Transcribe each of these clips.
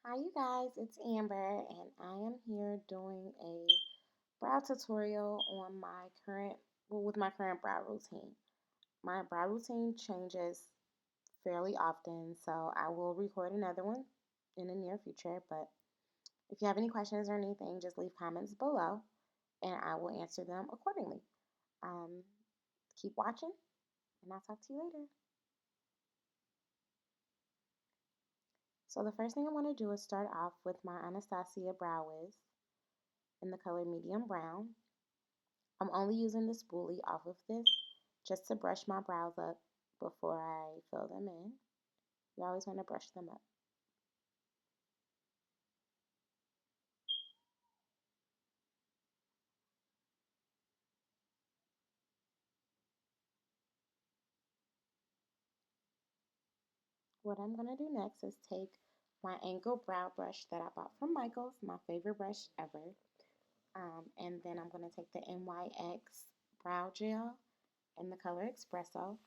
Hi you guys, it's Amber and I am here doing a brow tutorial on with my current brow routine. My brow routine changes fairly often, so I will record another one in the near future, but if you have any questions or anything, just leave comments below and I will answer them accordingly. Um, Keep watching and I'll talk to you later. So the first thing I want to do is start off with my Anastasia Brow Wiz in the color medium brown. I'm only using the spoolie off of this just to brush my brows up before I fill them in. You always want to brush them up. What I'm going to do next is take my angled brow brush that I bought from Michaels, my favorite brush ever. And then I'm going to take the NYX brow gel in the color Espresso.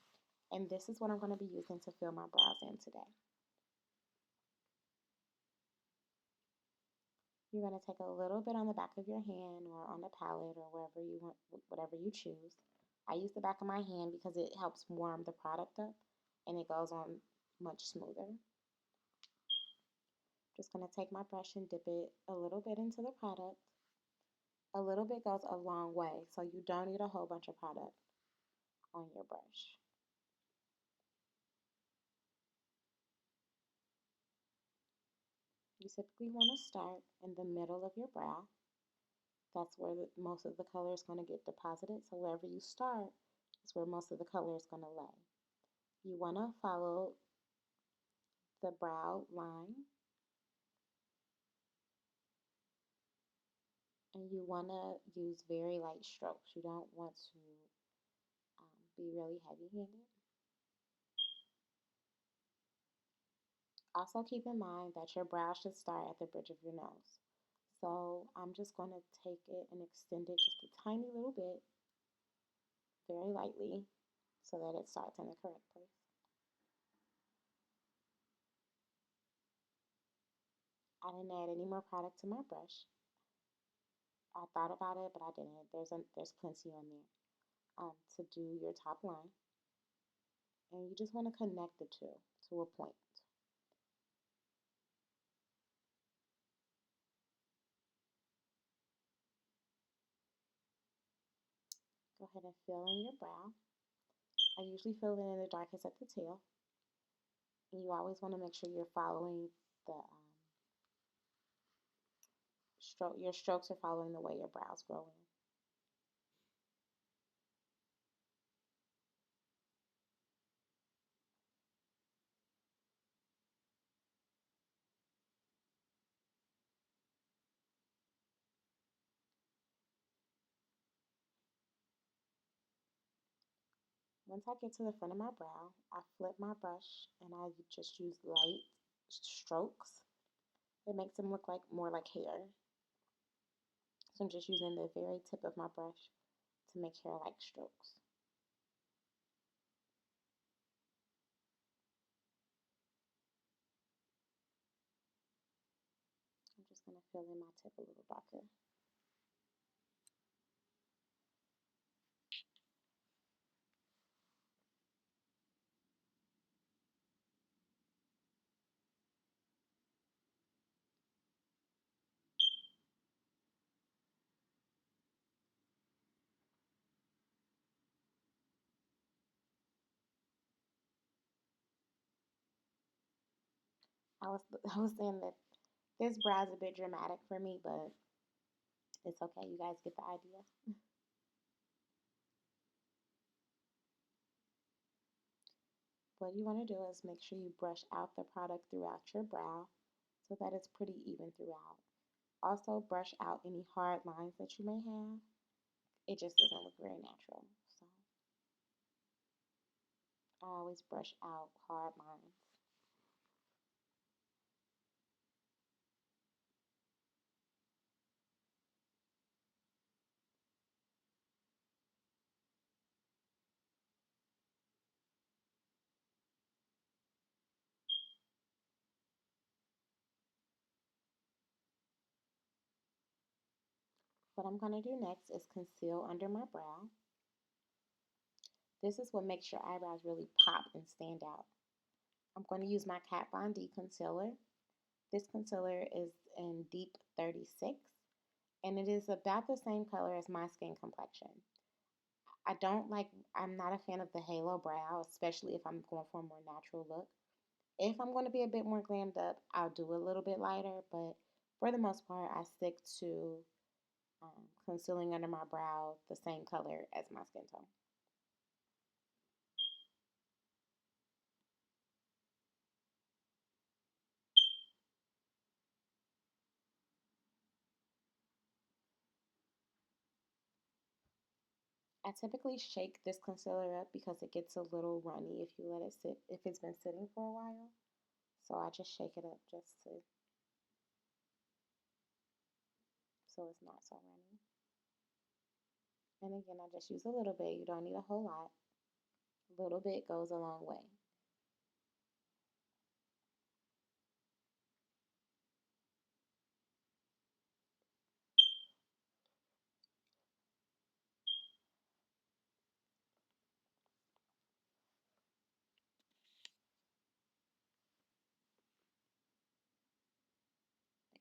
And this is what I'm going to be using to fill my brows in today. You're going to take a little bit on the back of your hand or on the palette or wherever you want, whatever you choose. I use the back of my hand because it helps warm the product up and it goes on much smoother. Just going to take my brush and dip it a little bit into the product. A little bit goes a long way, so you don't need a whole bunch of product on your brush. You typically want to start in the middle of your brow. That's where most of the color is going to get deposited. So wherever you start is where most of the color is going to lay. You want to follow the brow line and you want to use very light strokes. You don't want to be really heavy-handed. Also keep in mind that your brow should start at the bridge of your nose. So I'm just going to take it and extend it just a tiny little bit, very lightly, so that it starts in the correct place. I didn't add any more product to my brush. I thought about it, but I didn't. There's plenty on there to do your top line. And you just want to connect the two to a point. Go ahead and fill in your brow. I usually fill it in the darkest at the tail. And you always want to make sure you're following the your strokes are following the way your brows grow in. Once I get to the front of my brow, I flip my brush and I just use light strokes. It makes them look like more like hair. So I'm just using the very tip of my brush to make hair-like strokes. I'm just going to fill in my tip a little darker. I was I was saying that this brow is a bit dramatic for me, but it's okay. You guys get the idea. What you want to do is make sure you brush out the product throughout your brow so that it's pretty even throughout. Also, brush out any hard lines that you may have. It just doesn't look very natural. So I always brush out hard lines. What I'm going to do next is conceal under my brow. This is what makes your eyebrows really pop and stand out. I'm going to use my Kat Von D concealer. This concealer is in Deep 36, and it is about the same color as my skin complexion. I'm not a fan of the halo brow, especially if I'm going for a more natural look. If I'm going to be a bit more glammed up, I'll do a little bit lighter, but for the most part, I stick to concealing under my brow the same color as my skin tone. I typically shake this concealer up because it gets a little runny if you let it sit, if it's been sitting for a while. So I just shake it up just to, so it's not so runny. And again, I just use a little bit. You don't need a whole lot. A little bit goes a long way.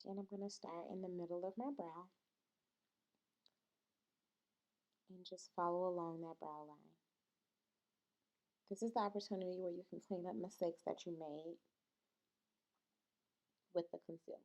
Again, I'm going to start in the middle of my brow and just follow along that brow line. This is the opportunity where you can clean up mistakes that you made with the concealer.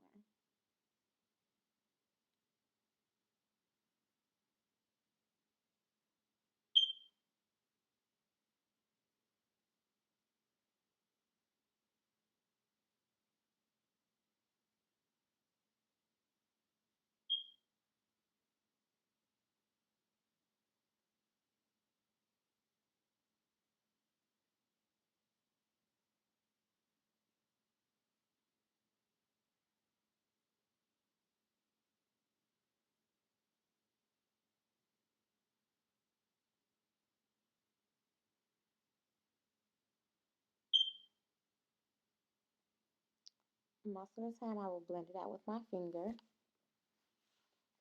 Most of the time, I will blend it out with my finger.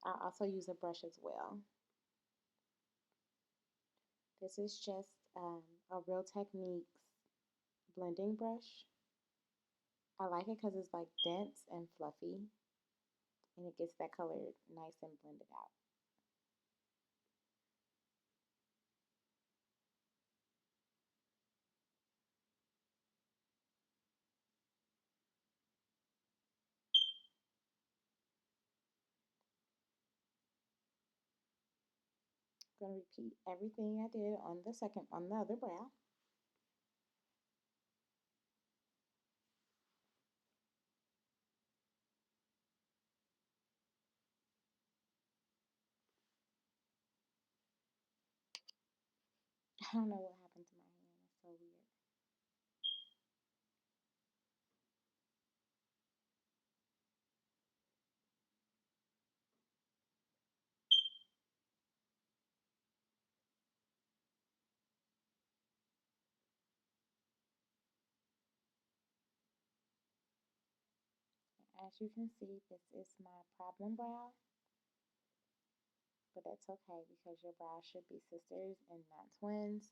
I also use a brush as well. This is just a Real Techniques blending brush. I like it because it's like dense and fluffy, and it gets that color nice and blended out. I'm going to repeat everything I did on the other brow. I don't know what happened to my hand. It's so weird. As you can see, this is my problem brow, but that's okay because your brows should be sisters and not twins.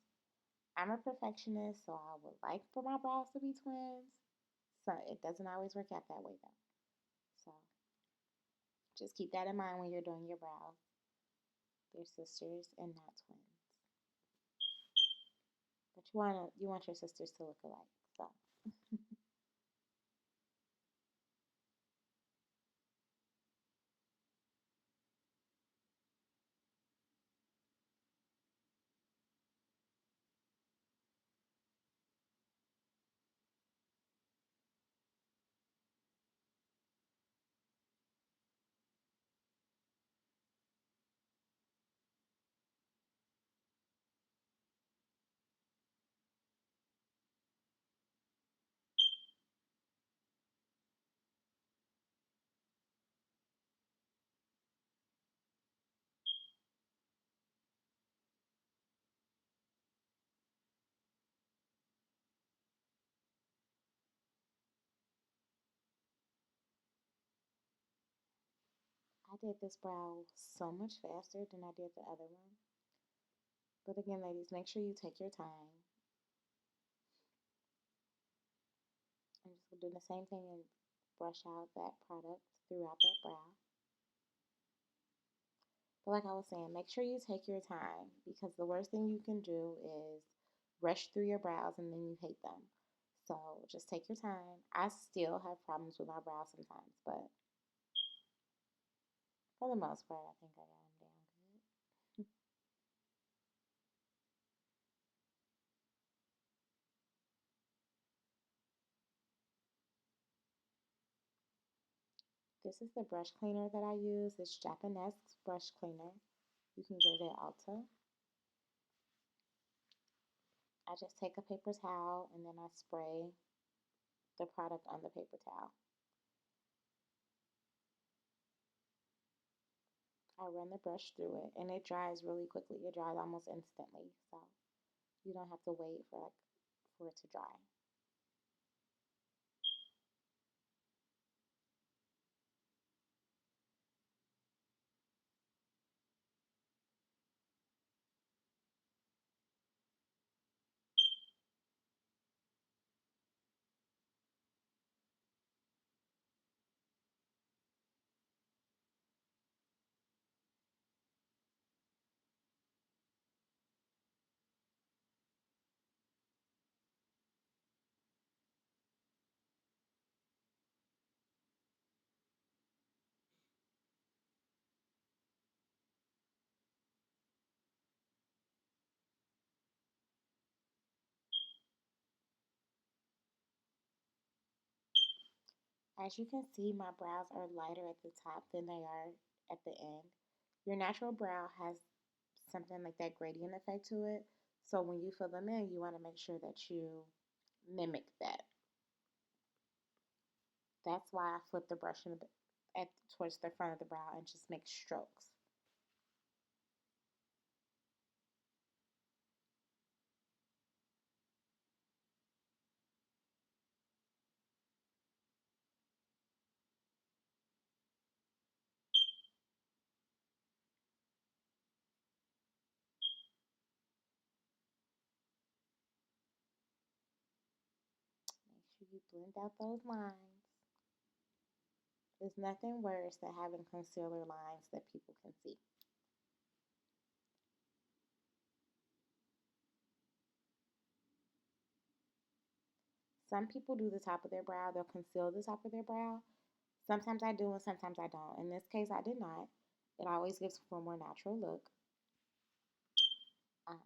I'm a perfectionist, so I would like for my brows to be twins. So it doesn't always work out that way though. So just keep that in mind when you're doing your brows. They're sisters and not twins. But you want your sisters to look alike. So I did this brow so much faster than I did the other one. But again, ladies, make sure you take your time. I'm just gonna do the same thing and brush out that product throughout that brow. But like I was saying, make sure you take your time because the worst thing you can do is rush through your brows and then you hate them. So just take your time. I still have problems with my brows sometimes, but for the most part, I think I got them down good. This is the brush cleaner that I use. It's Japanese brush cleaner. You can get it at Ulta. I just take a paper towel and then I spray the product on the paper towel. I run the brush through it and it dries really quickly. It dries almost instantly. So you don't have to wait for it to dry. As you can see, my brows are lighter at the top than they are at the end. Your natural brow has something like that gradient effect to it. So when you fill them in, you want to make sure that you mimic that. That's why I flip the brush towards the front of the brow and just make strokes. Make sure you blend out those lines. There's nothing worse than having concealer lines that people can see. Some people do the top of their brow, they'll conceal the top of their brow. Sometimes I do and sometimes I don't. In this case, I did not. It always gives for a more natural look. Um,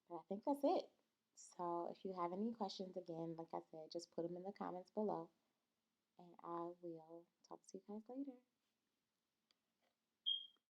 but I think that's it. So if you have any questions, again, like I said, just put them in the comments below and I will talk to you guys later.